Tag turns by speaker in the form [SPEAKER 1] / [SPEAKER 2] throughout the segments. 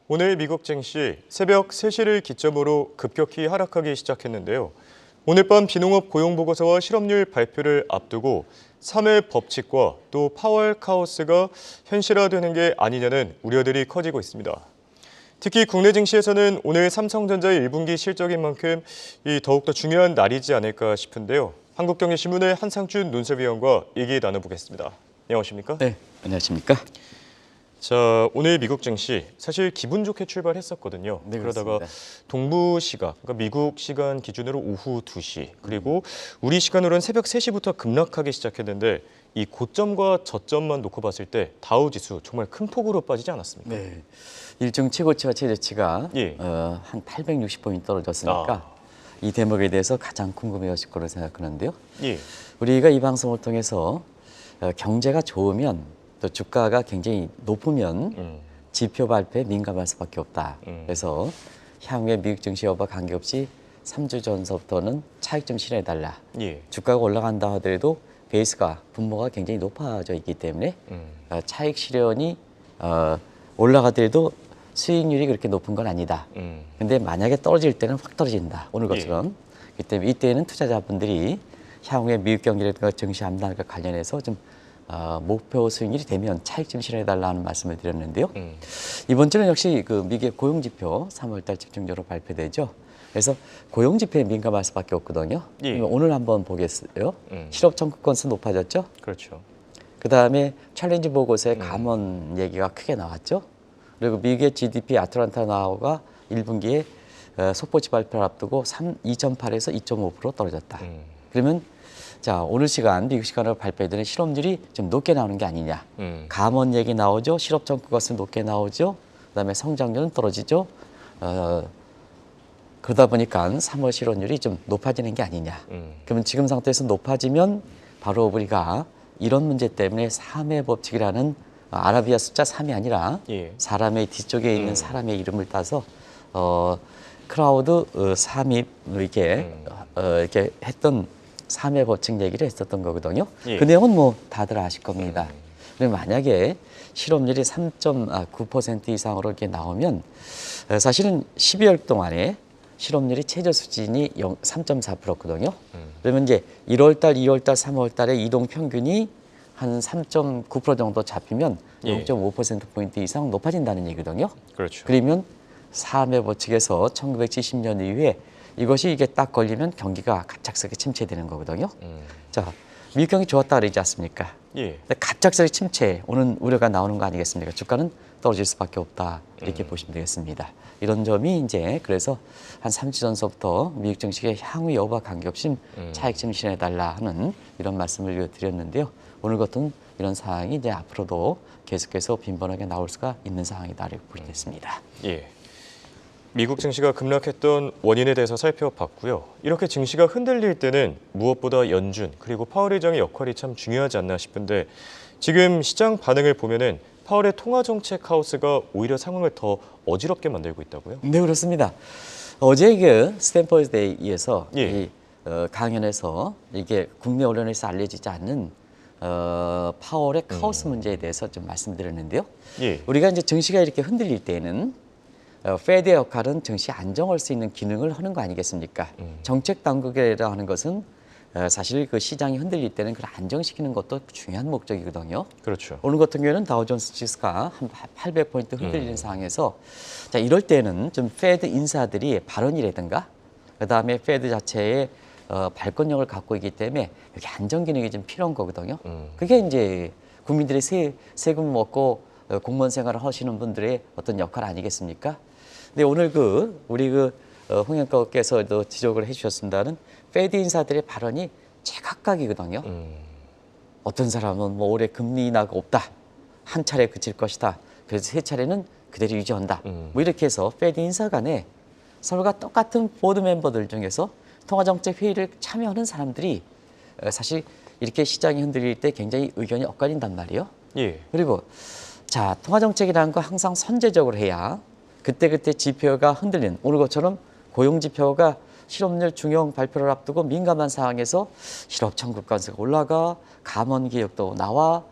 [SPEAKER 1] 오늘 미국 증시 새벽 3시를 기점으로 급격히 하락하기 시작했는데요. 오늘 밤 비농업 고용보고서와 실업률 발표를 앞두고 3회 법칙과 또 파월 카오스가 현실화되는 게 아니냐는 우려들이 커지고 있습니다. 특히 국내 증시에서는 오늘 삼성전자의 1분기 실적인 만큼 더욱더 중요한 날이지 않을까 싶은데요. 한국경제신문의 한상준 논설위원과 얘기 나눠보겠습니다. 안녕하십니까?
[SPEAKER 2] 네, 안녕하십니까?
[SPEAKER 1] 자, 오늘 미국 증시 사실 기분 좋게 출발했었거든요.
[SPEAKER 2] 네,
[SPEAKER 1] 그러다가
[SPEAKER 2] 그렇습니다.
[SPEAKER 1] 동부 시각, 그러니까 미국 시간 기준으로 오후 2시, 그리고 우리 시간으로는 새벽 3시부터 급락하기 시작했는데 이 고점과 저점만 놓고 봤을 때 다우 지수 정말 큰 폭으로 빠지지 않았습니까?
[SPEAKER 2] 네, 일종 최고치와 최저치가
[SPEAKER 1] 예.
[SPEAKER 2] 한 860포인트 떨어졌으니까 이 대목에 대해서 가장 궁금해하실 거로 생각하는데요.
[SPEAKER 1] 예.
[SPEAKER 2] 우리가 이 방송을 통해서 경제가 좋으면 또 주가가 굉장히 높으면 지표 발표에 민감할 수밖에 없다. 그래서 향후에 미국 증시 여부와 관계없이 3주 전서부터는 차익 좀 실현해달라.
[SPEAKER 1] 예.
[SPEAKER 2] 주가가 올라간다 하더라도 베이스가 분모가 굉장히 높아져 있기 때문에 차익 실현이 올라가더라도 수익률이 그렇게 높은 건 아니다. 근데 만약에 떨어질 때는 확 떨어진다. 오늘 것처럼. 그렇기 때문에 이때는 투자자분들이 향후에 미국 경기라든가 증시 암단과 관련해서 좀 목표 수익률이 되면 차익 좀 실현해달라는 말씀을 드렸는데요. 이번 주는 역시 그 미국의 고용지표 3월달 집중적으로 발표되죠. 그래서 고용지표에 민감할 수밖에 없거든요.
[SPEAKER 1] 예.
[SPEAKER 2] 오늘 한번 보겠어요. 실업 청구 건수 높아졌죠.
[SPEAKER 1] 그렇죠.
[SPEAKER 2] 그다음에 챌린지 보고서에 감원 얘기가 크게 나왔죠. 그리고 미국의 GDP 아틀란타 나우가 1분기에 속보치 발표를 앞두고 2.8에서 2.5% 떨어졌다. 그러면 자, 오늘 시간, 미국 시간으로 발표되는 실업률이 좀 높게 나오는 게 아니냐. 감원 얘기 나오죠. 실업 청구 건수 높게 나오죠. 그다음에 성장률은 떨어지죠. 그러다 보니까 3월 실업률이 좀 높아지는 게 아니냐. 그러면 지금 상태에서 높아지면 바로 우리가 이런 문제 때문에 3의 법칙이라는 아라비아 숫자 3이 아니라
[SPEAKER 1] 예.
[SPEAKER 2] 사람의 뒤쪽에 있는 사람의 이름을 따서 크라우드 3이 이렇게 했던 3의 법칙 얘기를 했었던 거거든요.
[SPEAKER 1] 예.
[SPEAKER 2] 그 내용은 뭐 다들 아실 겁니다. 그럼 만약에 실업률이 3.9% 이상으로 이렇게 나오면 사실은 12월 동안에 실업률이 최저 수준이 3.4%거든요. 그러면 이제 1월달, 2월달, 3월달에 이동 평균이 한 3.9% 정도 잡히면
[SPEAKER 1] 예.
[SPEAKER 2] 0.5%포인트 이상 높아진다는 얘기거든요.
[SPEAKER 1] 그렇죠.
[SPEAKER 2] 그러면 3의 법칙에서 1970년 이후에 이게 딱 걸리면 경기가 갑작스럽게 침체되는 거거든요. 자, 미국 경기 좋았다 그러지 않습니까?
[SPEAKER 1] 예.
[SPEAKER 2] 근데 갑작스럽게 침체 오는 우려가 나오는 거 아니겠습니까? 주가는 떨어질 수밖에 없다 이렇게 보시면 되겠습니다. 이런 점이 이제 그래서 한 3주 전서부터 미국 증시의 향후 여부와 관계없이 차익 좀 실현해달라 하는 이런 말씀을 드렸는데요. 오늘 같은 이런 상황이 이제 앞으로도 계속해서 빈번하게 나올 수가 있는 상황이다 이렇게 보겠습니다.
[SPEAKER 1] 예. 미국 증시가 급락했던 원인에 대해서 살펴봤고요. 이렇게 증시가 흔들릴 때는 무엇보다 연준 그리고 파월 의장의 역할이 참 중요하지 않나 싶은데 지금 시장 반응을 보면은 파월의 통화 정책 하우스가 오히려 상황을 더 어지럽게 만들고 있다고요?
[SPEAKER 2] 네, 그렇습니다. 어제 그 스탠퍼드대에서
[SPEAKER 1] 예.
[SPEAKER 2] 이 강연에서 이게 국내 언론에서 알려지지 않는 파월의 카오스 문제에 대해서 좀 말씀드렸는데요.
[SPEAKER 1] 예.
[SPEAKER 2] 우리가 이제 증시가 이렇게 흔들릴 때는 페드의 역할은 증시 안정할 수 있는 기능을 하는 거 아니겠습니까? 정책 당국이라 하는 것은 사실 그 시장이 흔들릴 때는 그걸 안정시키는 것도 중요한 목적이거든요.
[SPEAKER 1] 그렇죠.
[SPEAKER 2] 오늘 같은 경우에는 다우존스 지수가 한 800포인트 흔들리는 상황에서 자, 이럴 때는 좀 페드 인사들이 발언이라든가 그다음에 페드 자체의 발권력을 갖고 있기 때문에 여기 안정 기능이 좀 필요한 거거든요. 그게 이제 국민들이 세금 먹고 공무원 생활을 하시는 분들의 어떤 역할 아니겠습니까? 근데 오늘 우리 홍영가께서도 지적을 해주셨습니다는 페드 인사들의 발언이 제각각이거든요. 어떤 사람은 뭐 올해 금리 인하가 없다, 한 차례 그칠 것이다, 그래서 세 차례는 그대로 유지한다. 뭐 이렇게 해서 페드 인사 간에 서로가 똑같은 보드 멤버들 중에서 통화정책 회의를 참여하는 사람들이 사실 이렇게 시장이 흔들릴 때 굉장히 의견이 엇갈린단 말이에요.
[SPEAKER 1] 예.
[SPEAKER 2] 그리고 자, 통화정책이라는 거 항상 선제적으로 해야 그때그때 지표가 흔들리는 오늘 것처럼 고용지표가 실업률 중요한 발표를 앞두고 민감한 상황에서 실업 청구 건수가 올라가 감원 개혁도 나와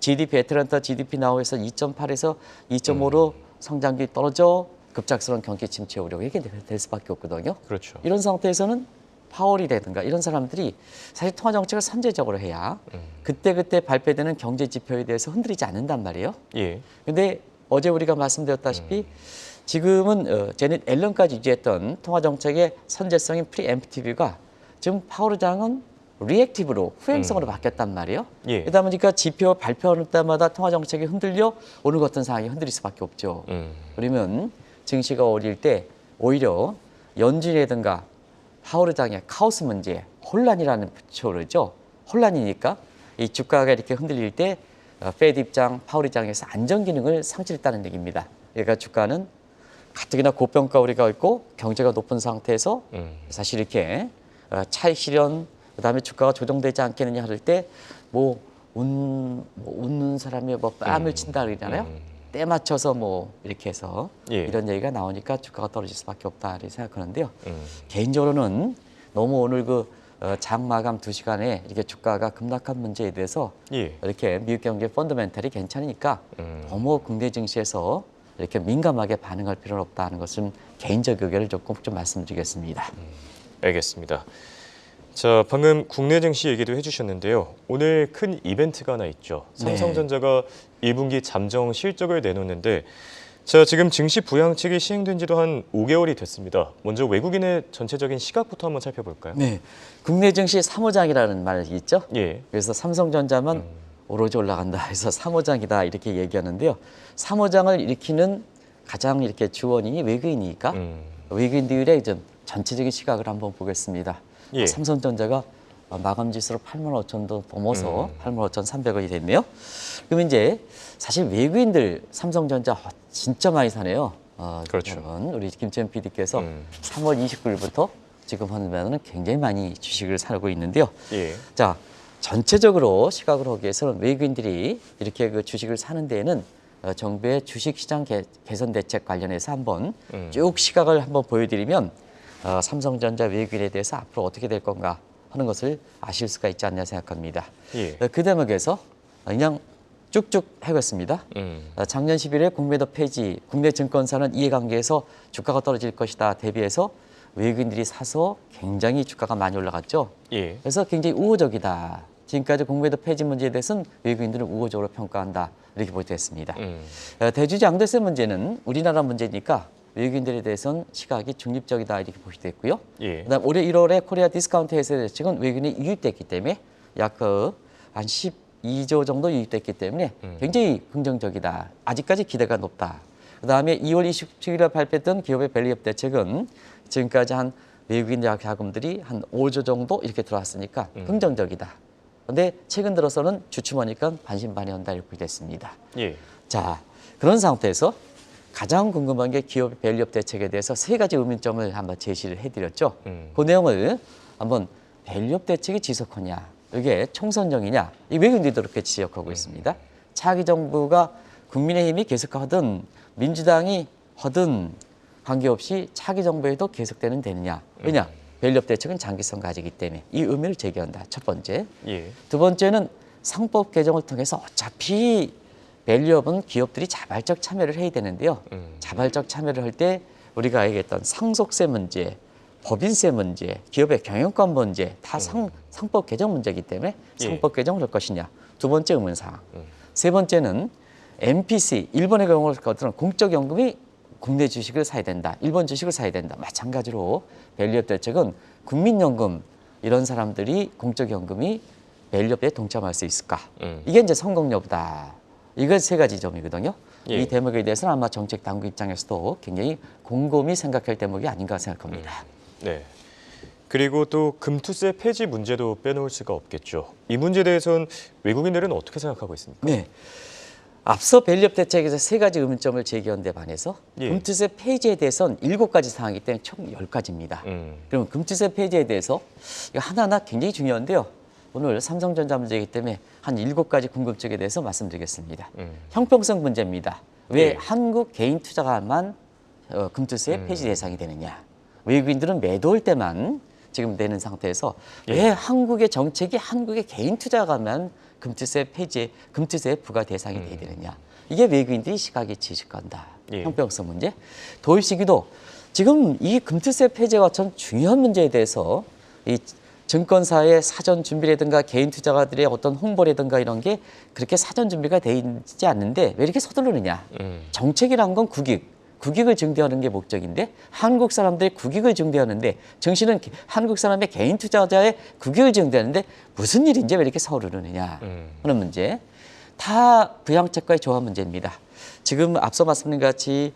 [SPEAKER 2] GDP 애틀란타 GDP 나오에서 2.8에서 2.5로 성장률이 떨어져 급작스러운 경기 침체 우려가 이렇게 될 수밖에 없거든요.
[SPEAKER 1] 그렇죠.
[SPEAKER 2] 이런 상태에서는 파월이라든가 이런 사람들이 사실 통화 정책을 선제적으로 해야 그때그때 발표되는 경제 지표에 대해서 흔들리지 않는단 말이에요.
[SPEAKER 1] 예.
[SPEAKER 2] 근데 어제 우리가 말씀드렸다시피 지금은 제넷 앨런까지 유지했던 통화 정책의 선제성인 프리엠프티브가 지금 파월 의장은 리액티브로 후행성으로 바뀌었단 말이에요.
[SPEAKER 1] 예.
[SPEAKER 2] 그러다 보니까 지표 발표할 때마다 통화 정책이 흔들려 오늘 같은 상황이 흔들릴 수밖에 없죠. 그러면 증시가 어릴 때 오히려 연준이라든가 파월 의장의 카오스 문제, 혼란이라는 표현이죠. 혼란이니까 이 주가가 이렇게 흔들릴 때 페드 입장, 파월 입장에서 안정 기능을 상실했다는 얘기입니다. 그러니까 주가는 가뜩이나 고평가 우리가 있고 경제가 높은 상태에서 사실 이렇게 차익 실현, 그다음에 주가가 조정되지 않겠느냐 할 때 뭐 웃는 사람이 뭐 뺨을 친다 그러잖아요. 때 맞춰서 뭐 이렇게 해서
[SPEAKER 1] 예.
[SPEAKER 2] 이런 얘기가 나오니까 주가가 떨어질 수밖에 없다 이렇게 생각하는데요. 개인적으로는 너무 오늘 장 마감 2시간에 이렇게 주가가 급락한 문제에 대해서
[SPEAKER 1] 예.
[SPEAKER 2] 이렇게 미국 경제 펀더멘탈이 괜찮으니까 너무 국내 증시에서 이렇게 민감하게 반응할 필요는 없다는 것은 개인적 의견을 조금 좀 말씀드리겠습니다.
[SPEAKER 1] 알겠습니다. 자, 방금 국내 증시 얘기도 해주셨는데요. 오늘 큰 이벤트가 하나 있죠. 삼성전자가 1분기 잠정 실적을 내놓는데, 자, 지금 증시 부양책이 시행된 지도 한 5개월이 됐습니다. 먼저 외국인의 전체적인 시각부터 한번 살펴볼까요?
[SPEAKER 2] 네, 국내 증시 3호장이라는 말이 있죠.
[SPEAKER 1] 예.
[SPEAKER 2] 그래서 삼성전자만 오로지 올라간다 해서 3호장이다 이렇게 얘기하는데요. 3호장을 일으키는 가장 이렇게 주원이 외국인이니까 외국인들의 좀 전체적인 시각을 한번 보겠습니다.
[SPEAKER 1] 예.
[SPEAKER 2] 삼성전자가 마감 지수로 85,000도 넘어서 85,300원이 됐네요. 그럼 이제 사실 외국인들 삼성전자 진짜 많이 사네요.
[SPEAKER 1] 그렇죠.
[SPEAKER 2] 여러분, 우리 김치현 PD께서 3월 29일부터 지금 보면은 굉장히 많이 주식을 사고 있는데요.
[SPEAKER 1] 예.
[SPEAKER 2] 자, 전체적으로 시각을 하기 위해서는 외국인들이 이렇게 그 주식을 사는 데에는 정부의 주식시장 개선 대책 관련해서 한번 쭉 시각을 한번 보여드리면 삼성전자 외국인에 대해서 앞으로 어떻게 될 건가 하는 것을 아실 수가 있지 않나 생각합니다.
[SPEAKER 1] 예.
[SPEAKER 2] 그 대목에서 그냥 쭉쭉 해봤습니다. 작년 11월 국매도 폐지, 국내 증권사는 이해관계에서 주가가 떨어질 것이다 대비해서 외국인들이 사서 굉장히 주가가 많이 올라갔죠.
[SPEAKER 1] 예.
[SPEAKER 2] 그래서 굉장히 우호적이다. 지금까지 공매도 폐지 문제에 대해서는 외국인들은 우호적으로 평가한다. 이렇게 보도했습니다. 대주주 양도세 문제는 우리나라 문제니까 외국인들에 대해서는 시각이 중립적이다 이렇게 보시됐고요.
[SPEAKER 1] 예.
[SPEAKER 2] 그다음 올해 1월에 코리아 디스카운트 해제 대책은 외국인이 유입됐기 때문에 약 한 12조 정도 유입됐기 때문에 굉장히 긍정적이다. 아직까지 기대가 높다. 그다음에 2월 27일에 발표했던 기업의 밸류업 대책은 지금까지 한 외국인 자금들이 한 5조 정도 이렇게 들어왔으니까 긍정적이다. 그런데 최근 들어서는 주춤하니까 반신반의한다 이렇게 됐습니다.
[SPEAKER 1] 예.
[SPEAKER 2] 자, 그런 상태에서 가장 궁금한 게 기업의 밸류업 대책에 대해서 3가지 의문점을 한번 제시를 해드렸죠. 그 내용을 한번 밸류업 대책이 지속하냐, 이게 총선정이냐, 이 외국인들도 그렇게 지적하고 있습니다. 차기 정부가 국민의힘이 계속하든 민주당이 하든 관계없이 차기 정부에도 계속되는 되느냐. 왜냐? 밸류업 대책은 장기성 가지기 때문에 이 의미를 제기한다. 첫 번째.
[SPEAKER 1] 예.
[SPEAKER 2] 두 번째는 상법 개정을 통해서 어차피 밸류업은 기업들이 자발적 참여를 해야 되는데요. 자발적 참여를 할 때 우리가 얘기했던 상속세 문제, 법인세 문제, 기업의 경영권 문제 다 상법 개정 문제이기 때문에 상법 개정을 할 것이냐. 두 번째 의문사항. 세 번째는 MPC, 일본의 경우를 거두는 공적연금이 국내 주식을 사야 된다. 일본 주식을 사야 된다. 마찬가지로 밸류업 대책은 국민연금 이런 사람들이 공적연금이 밸류업에 동참할 수 있을까? 이게 이제 성공 여부다. 이건 3가지 점이거든요.
[SPEAKER 1] 예.
[SPEAKER 2] 이 대목에 대해서는 아마 정책 당국 입장에서도 굉장히 곰곰이 생각할 대목이 아닌가 생각합니다.
[SPEAKER 1] 네. 그리고 또 금투세 폐지 문제도 빼놓을 수가 없겠죠. 이 문제에 대해서는 외국인들은 어떻게 생각하고 있습니까?
[SPEAKER 2] 네. 앞서 밸류업 대책에서 3가지 의문점을 제기한 데 반해서
[SPEAKER 1] 예.
[SPEAKER 2] 금투세 폐지에 대해서는 7가지 사항이기 때문에 총 10가지입니다. 그러면 금투세 폐지에 대해서 이거 하나하나 굉장히 중요한데요. 오늘 삼성전자 문제이기 때문에 한 7가지 궁금증에 대해서 말씀드리겠습니다. 형평성 문제입니다. 왜
[SPEAKER 1] 예.
[SPEAKER 2] 한국 개인 투자가만 금투세 폐지 대상이 되느냐. 외국인들은 매도할 때만 지금 내는 상태에서 왜 한국의 정책이 한국의 개인 투자가만 금투세 폐지, 금투세 부과 대상이 돼야 되느냐. 이게 외국인들이 시각이 지식한다.
[SPEAKER 1] 예.
[SPEAKER 2] 형평성 문제. 도입 시기도 지금 이 금투세 폐지와 전 중요한 문제에 대해서 이 증권사의 사전 준비라든가 개인 투자가들의 어떤 홍보라든가 이런 게 그렇게 사전 준비가 돼 있지 않는데 왜 이렇게 서두르느냐. 정책이란 건 국익을 증대하는 게 목적인데 한국 사람들의 국익을 증대하는데 정시는 한국 사람의 개인 투자자의 국익을 증대하는데 무슨 일인지 왜 이렇게 서두르느냐 하는 문제. 다 부양책과의 조합 문제입니다. 지금 앞서 말씀드린 같이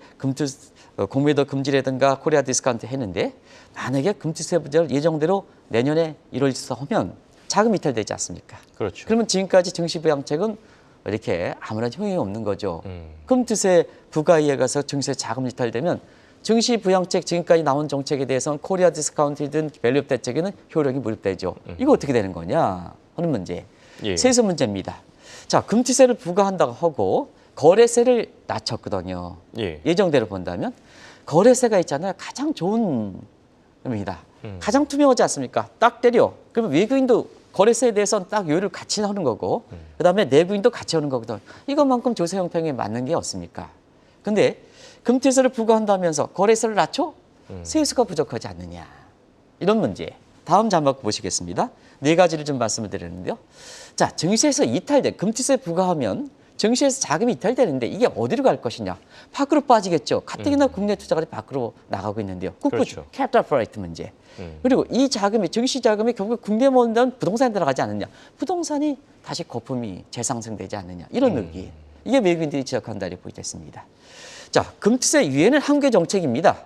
[SPEAKER 2] 공매도 금지라든가 코리아 디스카운트 했는데 만약에 금투세 부절 예정대로 내년에 이루어져서 하면 자금 이탈되지 않습니까?
[SPEAKER 1] 그렇죠.
[SPEAKER 2] 그러면 지금까지 증시 부양책은 이렇게 아무런 효용이 없는 거죠. 금투세 부과 이해가서 증시에 자금 이탈되면 증시 부양책 지금까지 나온 정책에 대해서는 코리아 디스카운트든 밸류업 대책에는 효력이 무릎되죠. 이거 어떻게 되는 거냐 하는 문제.
[SPEAKER 1] 예.
[SPEAKER 2] 세수 문제입니다. 자, 금투세를 부과한다고 하고 거래세를 낮췄거든요.
[SPEAKER 1] 예.
[SPEAKER 2] 예정대로 본다면 거래세가 있잖아요. 가장 좋은 겁니다. 가장 투명하지 않습니까? 딱 때려. 그러면 외국인도 거래세에 대해서는 딱 요율을 같이 하는 거고 그다음에 내부인도 같이 하는 거거든. 이것만큼 조세 형평에 맞는 게 없습니까? 근데 금투세를 부과한다면서 거래세를 낮춰? 세수가 부족하지 않느냐. 이런 문제. 다음 자막 보시겠습니다. 네 가지를 좀 말씀을 드렸는데요. 자, 증시에서 이탈된 금투세 부과하면 증시에서 자금이 이탈되는데 이게 어디로 갈 것이냐. 밖으로 빠지겠죠. 가뜩이나 국내 투자가들이 밖으로 나가고 있는데요.
[SPEAKER 1] 그렇죠.
[SPEAKER 2] 캐피탈 플라이트 문제. 그리고 이 자금이 증시 자금이 결국 국내 모은다면 부동산에 들어가지 않느냐. 부동산이 다시 거품이 재상승되지 않느냐. 이런 의기. 이게 외국인들이 지적한 달이 보이겠습니다. 자, 금투세 유예는 한국의 정책입니다.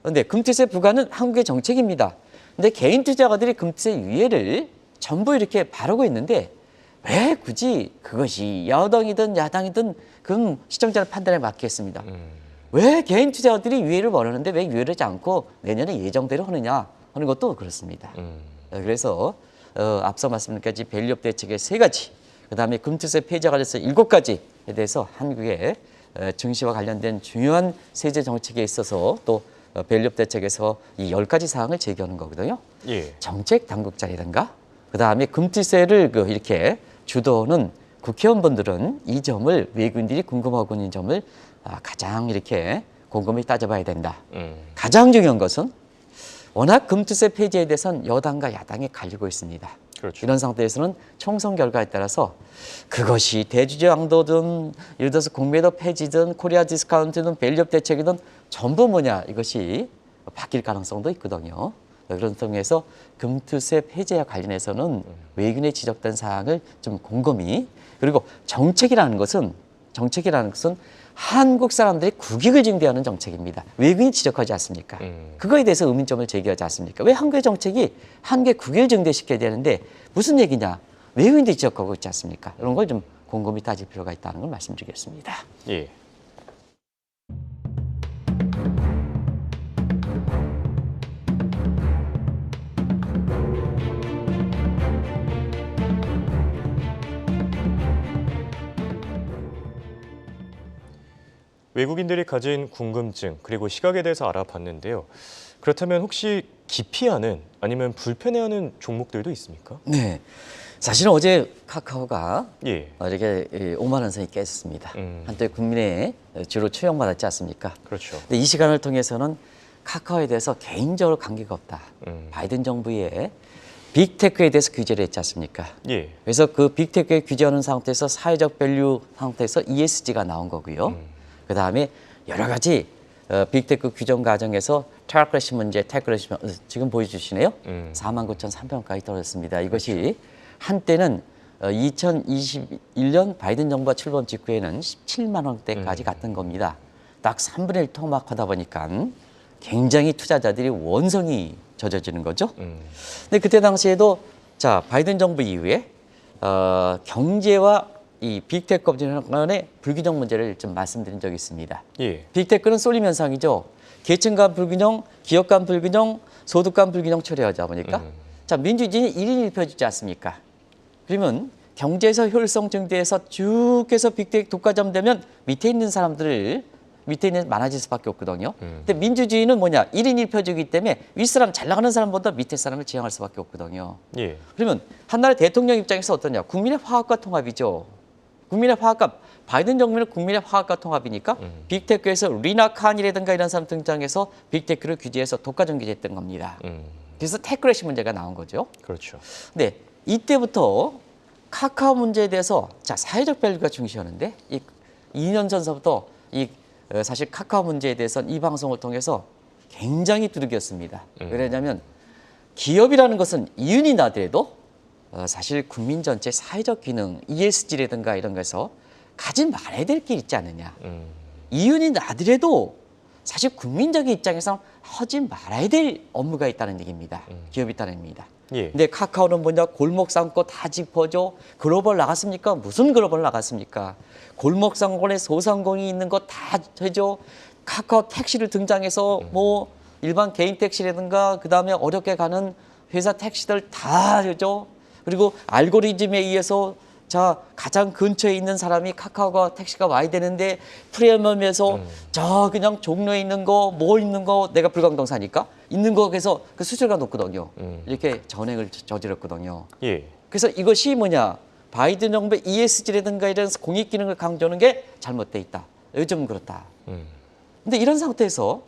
[SPEAKER 2] 그런데 금투세 부과는 한국의 정책입니다. 근데 개인 투자가들이 금투세 유예를 전부 이렇게 바라고 있는데 왜 굳이 그것이 여당이든 야당이든 그건 시청자의 판단에 맡기겠습니다. 왜 개인 투자자들이 유예를 원하는데 왜 유예를 하지 않고 내년에 예정대로 하느냐 하는 것도 그렇습니다. 그래서 앞서 말씀드린 까지 밸류업 대책의 3가지, 그다음에 금투세 폐지와 관련해서 7가지에 대해서 한국의 증시와 관련된 중요한 세제 정책에 있어서 또 밸류업 대책에서 이 10가지 사항을 제기하는 거거든요.
[SPEAKER 1] 예.
[SPEAKER 2] 정책 당국자라든가 그다음에 금투세를 이렇게 주도하는 국회의원분들은 이 점을 외국인들이 궁금하고 있는 점을 가장 이렇게 곰곰이 따져봐야 된다. 가장 중요한 것은 워낙 금투세 폐지에 대해서는 여당과 야당이 갈리고 있습니다.
[SPEAKER 1] 그렇죠.
[SPEAKER 2] 이런 상태에서는 총선 결과에 따라서 그것이 대주주 양도든 예를 들어서 공매도 폐지든 코리아 디스카운트든 밸류업 대책이든 전부 뭐냐 이것이 바뀔 가능성도 있거든요. 그런 점에서 금투세 폐지와 관련해서는 외국인에 지적된 사항을 좀 곰곰이 그리고 정책이라는 것은 한국 사람들의 국익을 증대하는 정책입니다. 외국인이 지적하지 않습니까? 그거에 대해서 의문점을 제기하지 않습니까? 왜 한국의 정책이 한국의 국익을 증대시켜야 되는데 무슨 얘기냐? 외국인들이 지적하고 있지 않습니까? 이런 걸 좀 곰곰이 따질 필요가 있다는 걸 말씀드리겠습니다.
[SPEAKER 1] 예. 외국인들이 가진 궁금증 그리고 시각에 대해서 알아봤는데요. 그렇다면 혹시 기피하는 아니면 불편해하는 종목들도 있습니까?
[SPEAKER 2] 네. 사실은 어제 카카오가
[SPEAKER 1] 예.
[SPEAKER 2] 이렇게 5만 원 선이 깼습니다. 한때 국민의 주로 추영받았지 않습니까?
[SPEAKER 1] 그렇죠.
[SPEAKER 2] 근데 이 시간을 통해서는 카카오에 대해서 개인적으로 관계가 없다. 바이든 정부의 빅테크에 대해서 규제를 했지 않습니까?
[SPEAKER 1] 예.
[SPEAKER 2] 그래서 그 빅테크에 규제하는 상태에서 사회적 밸류 상태에서 ESG가 나온 거고요. 그다음에 여러 가지 빅테크 규정 과정에서 테크레시 문제, 지금 보여주시네요. 49,300원까지 떨어졌습니다. 이것이 한때는 2021년 바이든 정부가 출범 직후에는 17만 원대까지 갔던 겁니다. 딱 3분의 1 토막하다 보니까 굉장히 투자자들이 원성이 젖어지는 거죠. 근데 그때 당시에도 자 바이든 정부 이후에 경제와 이 빅테크 간의 불균형 문제를 좀 말씀드린 적이 있습니다.
[SPEAKER 1] 예.
[SPEAKER 2] 빅테크는 쏠림 현상이죠. 계층 간 불균형, 기업 간 불균형, 소득 간 불균형 처리하자 보니까 자 민주주의는 1인 1표 주지 않습니까? 그러면 경제에서 효율성 증대해서 쭉 해서 빅테크 독과점 되면 밑에 있는 사람들을 밑에 있는 많아질 수밖에 없거든요. 근데 민주주의는 뭐냐? 1인 1표주기 때문에 윗사람 잘 나가는 사람보다 밑에 사람을 지향할 수밖에 없거든요.
[SPEAKER 1] 예.
[SPEAKER 2] 그러면 한 나라의 대통령 입장에서 어떠냐? 국민의 화합과 통합이죠. 국민의 화학과 바이든 정부는 국민의 화학과 통합이니까 빅테크에서 리나 칸이라든가 이런 사람 등장해서 빅테크를 규제해서 독과점 규제했던 겁니다. 그래서 테크래시 문제가 나온 거죠.
[SPEAKER 1] 그렇죠.
[SPEAKER 2] 네, 이때부터 카카오 문제에 대해서 자 사회적 밸류가 중시하는데 이 2년 전서부터 사실 카카오 문제에 대해서는 이 방송을 통해서 굉장히 두들겼습니다. 왜냐하면 기업이라는 것은 이윤이 나더라도 사실 국민 전체 사회적 기능, ESG라든가 이런 거에서 가지 말아야 될 게 있지 않느냐. 이윤이 나더라도 사실 국민적인 입장에서 하지 말아야 될 업무가 있다는 얘기입니다. 기업이 있다는 얘기입니다.
[SPEAKER 1] 예.
[SPEAKER 2] 근데 카카오는 뭐냐? 골목 상권 다 짚어줘. 글로벌 나갔습니까? 무슨 글로벌 나갔습니까? 골목 상권에 소상공인이 있는 거 다 해줘. 카카오 택시를 등장해서 뭐 일반 개인 택시라든가 그다음에 어렵게 가는 회사 택시들 다 해줘. 그리고 알고리즘에 의해서 자 가장 근처에 있는 사람이 카카오가 택시가 와야 되는데 프리미엄에서 저 그냥 종로에 있는 거 뭐 있는 거 내가 불광동 사니까 있는 거에서 그 수수료가 높거든요. 이렇게 전횡을 저질렀거든요.
[SPEAKER 1] 예.
[SPEAKER 2] 그래서 이것이 뭐냐 바이든 정부의 ESG라든가 이런 공익 기능을 강조하는 게 잘못돼 있다. 요즘은 그렇다. 근데 이런 상태에서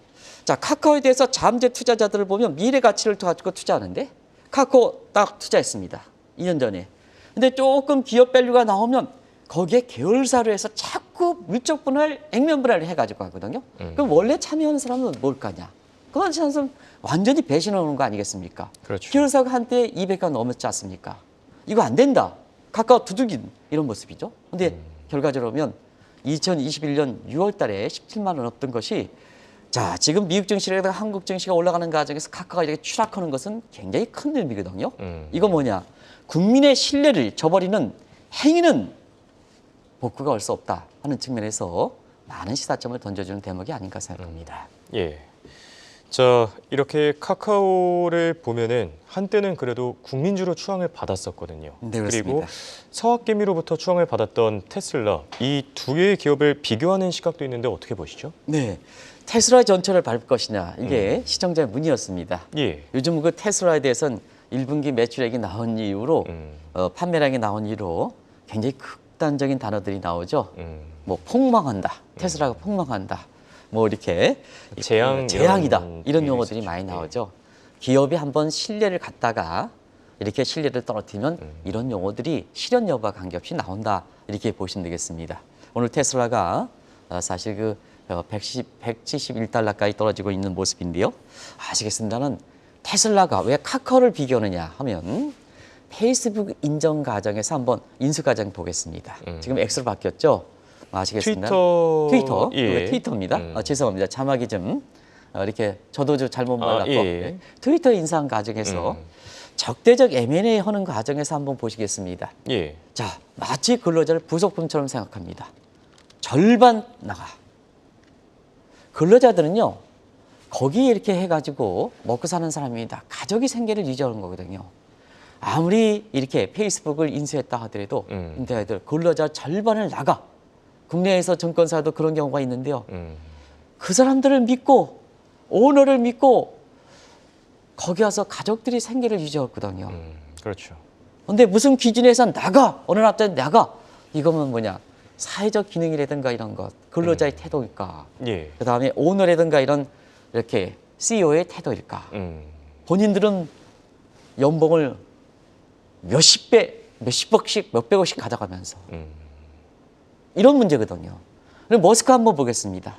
[SPEAKER 2] 자 카카오에 대해서 잠재 투자자들을 보면 미래 가치를 가지고 투자하는데 카카오 딱 투자했습니다. 2년 전에. 근데 조금 기업 밸류가 나오면 거기에 계열사로 해서 자꾸 물적 분할, 액면 분할을 해가지고 하거든요. 그럼 원래 참여하는 사람은 뭘 까냐? 그건 사실 완전히 배신하는 거 아니겠습니까?
[SPEAKER 1] 그렇죠.
[SPEAKER 2] 계열사가 한때 200가 넘었지 않습니까? 이거 안 된다. 카카오 두들긴 이런 모습이죠. 근데 결과적으로 보면 2021년 6월 달에 17만 원 없던 것이 자, 지금 미국 증시라든가 한국 증시가 올라가는 과정에서 카카오가 이렇게 추락하는 것은 굉장히 큰 의미거든요. 이거 뭐냐? 국민의 신뢰를 저버리는 행위는 복구가 올 수 없다 하는 측면에서 많은 시사점을 던져주는 대목이 아닌가 생각합니다.
[SPEAKER 1] 예. 자, 이렇게 카카오를 보면은 한때는 그래도 국민주로 추앙을 받았었거든요.
[SPEAKER 2] 네,
[SPEAKER 1] 그리고
[SPEAKER 2] 그렇습니다.
[SPEAKER 1] 서학개미로부터 추앙을 받았던 테슬라, 이 두 개의 기업을 비교하는 시각도 있는데 어떻게 보시죠?
[SPEAKER 2] 네, 테슬라 전철을 밟을 것이냐 이게 시청자의 문의였습니다.
[SPEAKER 1] 예.
[SPEAKER 2] 요즘 그 테슬라에 대해서는 1분기 매출액이 나온 이후로 판매량이 나온 이후로 굉장히 극단적인 단어들이 나오죠. 뭐 폭망한다, 테슬라가 폭망한다, 뭐 이렇게 재앙이다 이런 용어들이 많이 나오죠. 기업이 한번 신뢰를 갖다가 이렇게 신뢰를 떨어뜨리면 이런 용어들이 실현 여부와 관계없이 나온다 이렇게 보시면 되겠습니다. 오늘 테슬라가 사실 그 171달러까지 떨어지고 있는 모습인데요. 아시겠습니다는 테슬라가 왜 카카오를 비교하느냐 하면 페이스북 인정 과정에서 한번 인수 과정 보겠습니다. 지금 X로 바뀌었죠. 아시겠습니다. 트위터.
[SPEAKER 1] 예.
[SPEAKER 2] 트위터입니다. 죄송합니다. 자막이 좀 이렇게 저도 좀 잘못 말랐고
[SPEAKER 1] 예.
[SPEAKER 2] 트위터 인수한 과정에서 적대적 M&A 하는 과정에서 한번 보시겠습니다.
[SPEAKER 1] 예.
[SPEAKER 2] 자, 마치 근로자를 부속품처럼 생각합니다. 절반 나가. 근로자들은요, 거기 이렇게 해가지고 먹고 사는 사람입니다. 가족이 생계를 유지하는 거거든요. 아무리 이렇게 페이스북을 인수했다 하더라도 인터넷들 근로자 절반을 나가. 국내에서 증권사도 그런 경우가 있는데요. 그 사람들을 믿고 오너를 믿고 거기 와서 가족들이 생계를 유지했거든요.
[SPEAKER 1] 그렇죠.
[SPEAKER 2] 근데 무슨 기준에서 나가 어느 나라에 나가 이거면 뭐냐 사회적 기능이라든가 이런 것 근로자의 태도일까?
[SPEAKER 1] 예.
[SPEAKER 2] 그 다음에 오너라든가 이런 이렇게 CEO의 태도일까? 본인들은 연봉을 몇십 배, 몇십억씩, 몇백억씩 가져가면서 이런 문제거든요. 그럼 머스크 한번 보겠습니다.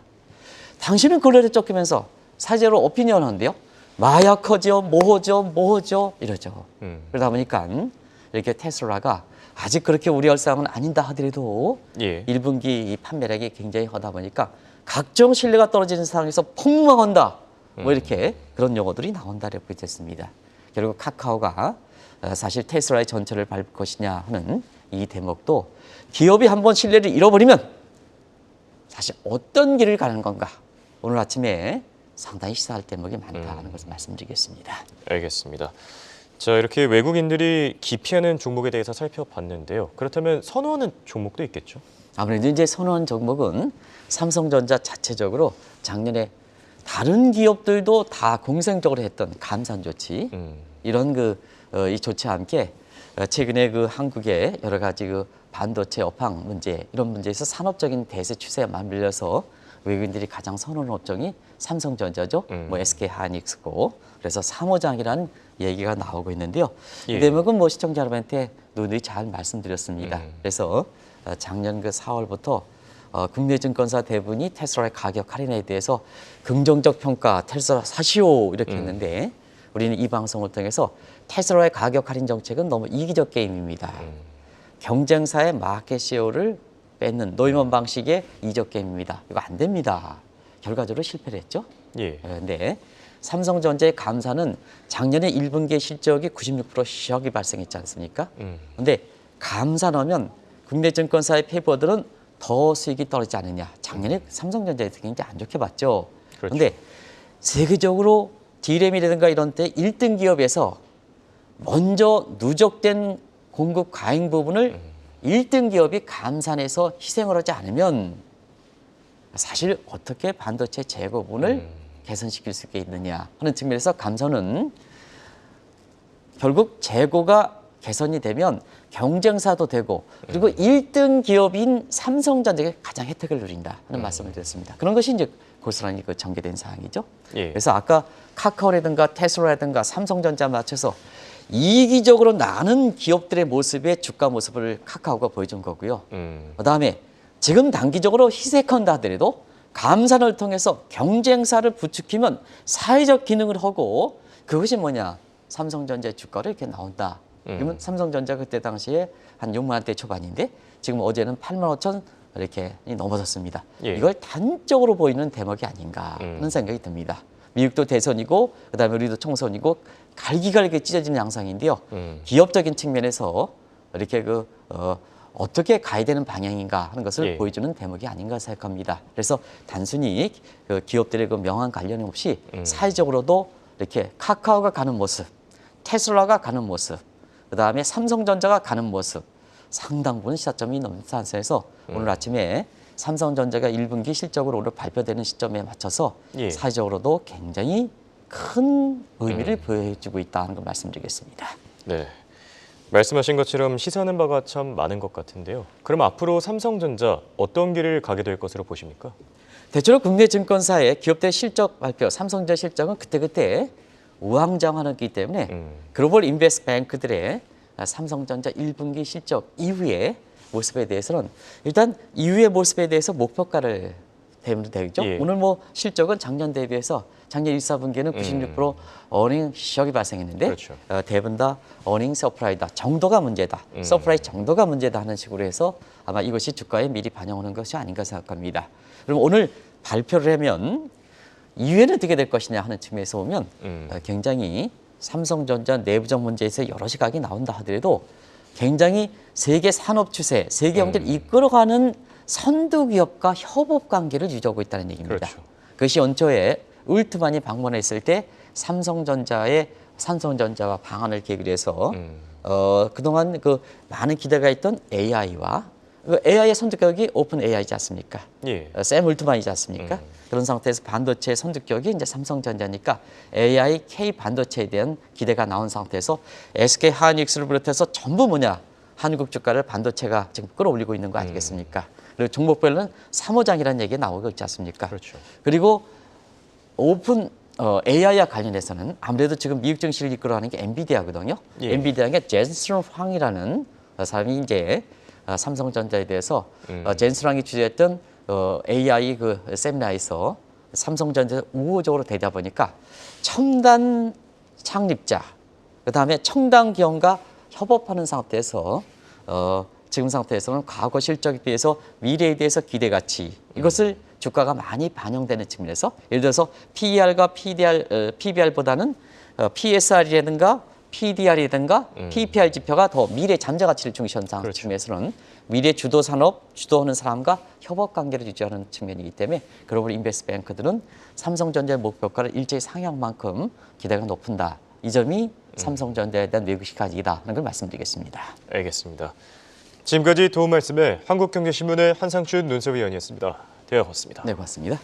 [SPEAKER 2] 당신은 근로자 쫓기면서 사제로 오피니언 하는데요. 마약하죠, 뭐하죠 이러죠. 그러다 보니까 이렇게 테슬라가 아직 그렇게 우려할 상황은 아니다 하더라도
[SPEAKER 1] 예.
[SPEAKER 2] 1분기 이 판매량이 굉장히 하다 보니까 각종 신뢰가 떨어지는 상황에서 폭망한다. 뭐 이렇게 그런 용어들이 나온다고 보겠습니다. 결국 카카오가 사실 테슬라의 전철을 밟을 것이냐 하는 이 대목도 기업이 한번 신뢰를 잃어버리면 사실 어떤 길을 가는 건가 오늘 아침에 상당히 시사할 대목이 많다는 것을 말씀드리겠습니다.
[SPEAKER 1] 알겠습니다. 자, 이렇게 외국인들이 기피하는 종목에 대해서 살펴봤는데요. 그렇다면 선호하는 종목도 있겠죠?
[SPEAKER 2] 아무래도 이제 선호한 종목은 삼성전자 자체적으로 작년에 다른 기업들도 다 공생적으로 했던 감산 조치 이런 이 조치와 함께 최근에 그 한국의 여러 가지 그 반도체 업황 문제 이런 문제에서 산업적인 대세 추세에 맞물려서 외국인들이 가장 선호하는 업종이 삼성전자죠. 뭐 SK 하이닉스고 그래서 3호장이라는 얘기가 나오고 있는데요.
[SPEAKER 1] 예.
[SPEAKER 2] 이 대목은 뭐 시청자 여러분한테 누누이 잘 말씀드렸습니다. 그래서 작년 그 4월부터 국내 증권사 대부분이 테슬라의 가격 할인에 대해서 긍정적 평가, 테슬라 사시오 이렇게 했는데 우리는 이 방송을 통해서 테슬라의 가격 할인 정책은 너무 이기적 게임입니다. 경쟁사의 마켓 시어를 뺏는 노이먼 방식의 이적 게임입니다. 이거 안 됩니다. 결과적으로 실패를 했죠.
[SPEAKER 1] 예.
[SPEAKER 2] 그런데 삼성전자의 감사는 작년에 1분기 실적이 96% 시력이 발생했지 않습니까? 그런데 감사 넣으면 국내 증권사의 페이퍼들은 더 수익이 떨어지지 않느냐. 작년에 삼성전자의 특징이 안 좋게 봤죠.
[SPEAKER 1] 그렇죠.
[SPEAKER 2] 그런데 세계적으로 D램이라든가 이런 때 1등 기업에서 먼저 누적된 공급 과잉 부분을 1등 기업이 감산해서 희생을 하지 않으면 사실 어떻게 반도체 재고분을 개선시킬 수 있느냐 하는 측면에서 감사는 결국 재고가 개선이 되면 경쟁사도 되고 그리고 1등 기업인 삼성전자가 가장 혜택을 누린다 하는 말씀을 드렸습니다. 그런 것이 이제 고스란히 그 전개된 사항이죠.
[SPEAKER 1] 예.
[SPEAKER 2] 그래서 아까 카카오라든가 테슬라라든가 삼성전자 맞춰서 이기적으로 나는 기업들의 모습의 주가 모습을 카카오가 보여준 거고요. 그다음에 지금 단기적으로 희색한다 하더라도 감산을 통해서 경쟁사를 부추기면 사회적 기능을 하고 그것이 뭐냐? 삼성전자의 주가로 이렇게 나온다. 그러면 삼성전자 그때 당시에 한 6만 원대 초반인데 지금 어제는 8만 5천 이렇게 넘어섰습니다.
[SPEAKER 1] 예.
[SPEAKER 2] 이걸 단적으로 보이는 대목이 아닌가 하는 생각이 듭니다. 미국도 대선이고 그다음에 우리도 총선이고 갈기갈기 찢어지는 양상인데요. 기업적인 측면에서 이렇게 어떻게 가야 되는 방향인가 하는 것을
[SPEAKER 1] 예.
[SPEAKER 2] 보여주는 대목이 아닌가 생각합니다. 그래서 단순히 그 기업들의 그 명확한 관련이 없이 사회적으로도 이렇게 카카오가 가는 모습, 테슬라가 가는 모습, 그다음에 삼성전자가 가는 모습 상당 부분 시사점이 넘는 상태에서 오늘 아침에 삼성전자가 1분기 실적으로 오늘 발표되는 시점에 맞춰서
[SPEAKER 1] 예.
[SPEAKER 2] 사회적으로도 굉장히 큰 의미를 보여주고 있다는 걸 말씀드리겠습니다.
[SPEAKER 1] 네. 말씀하신 것처럼 시사하는 바가 참 많은 것 같은데요. 그럼 앞으로 삼성전자 어떤 길을 가게 될 것으로 보십니까?
[SPEAKER 2] 대체로 국내 증권사의 기업들 실적 발표, 삼성전자 실적은 그때그때 우왕좌왕하기 때문에 글로벌 인베스트 뱅크들의 삼성전자 1분기 실적 이후의 모습에 대해서는 일단 이후의 모습에 대해서 목표가를 대면 되겠죠.
[SPEAKER 1] 예.
[SPEAKER 2] 오늘 뭐 실적은 작년 대비해서 작년 1, 4분기에는 96% 어닝 시역이 발생했는데
[SPEAKER 1] 그렇죠.
[SPEAKER 2] 대부분 다 어닝 서프라이다. 정도가 문제다. 서프라이 정도가 문제다 하는 식으로 해서 아마 이것이 주가에 미리 반영하는 것이 아닌가 생각합니다. 그럼 오늘 발표를 하면 이후에는 어떻게 될 것이냐 하는 측면에서 보면 굉장히 삼성전자 내부적 문제에서 여러 시각이 나온다 하더라도 굉장히 세계 산업 추세, 세계 경제를 이끌어가는 선두 기업과 협업 관계를 유지하고 있다는 얘기입니다.
[SPEAKER 1] 그렇죠.
[SPEAKER 2] 그것이 연초에 울트만이 방문했을 때 삼성전자와 방안을 계기로 해서 그동안 그 많은 기대가 있던 AI와 AI의 선두격이 오픈 AI지 않습니까?
[SPEAKER 1] 예.
[SPEAKER 2] 샘 울트만이지 않습니까? 그런 상태에서 반도체의 선두격이 이제 삼성전자니까 AI K 반도체에 대한 기대가 나온 상태에서 SK 하이닉스를 비롯해서 전부 뭐냐? 한국 주가를 반도체가 지금 끌어올리고 있는 거 아니겠습니까? 그리고 종목별로는 3호장이라는 얘기가 나오고 있지 않습니까?
[SPEAKER 1] 그렇죠.
[SPEAKER 2] 그리고 오픈 AI와 관련해서는 아무래도 지금 미국 증시를 이끌어가는 게 엔비디아거든요.
[SPEAKER 1] 예.
[SPEAKER 2] 엔비디아의 젠슨 황이라는 사람이 이제 삼성전자에 대해서 젠슨 황이 주재했던 AI 그 세미나에서 삼성전자 우호적으로 되다 보니까 첨단 창립자, 그다음에 첨단 기업과 협업하는 상태에서 지금 상태에서는 과거 실적에 비해서 미래에 대해서 기대 가치 이것을 주가가 많이 반영되는 측면에서 예를 들어서 PER과 PBR보다는 PSR이라든가 PDR이라든가 PPR 지표가 더 미래 잠재 가치를 중시하는
[SPEAKER 1] 그렇죠.
[SPEAKER 2] 측면에서는 미래 주도 산업, 주도하는 사람과 협업 관계를 유지하는 측면이기 때문에 글로벌 인베스트 뱅크들은 삼성전자의 목표가를 일제히 상향만큼 기대가 높은다. 이 점이 삼성전자에 대한 외국식 가치이다는 걸 말씀드리겠습니다.
[SPEAKER 1] 알겠습니다. 지금까지 도움 말씀에 한국경제신문의 한상춘 논설위원이었습니다. 대화 고맙습니다.
[SPEAKER 2] 네, 고맙습니다.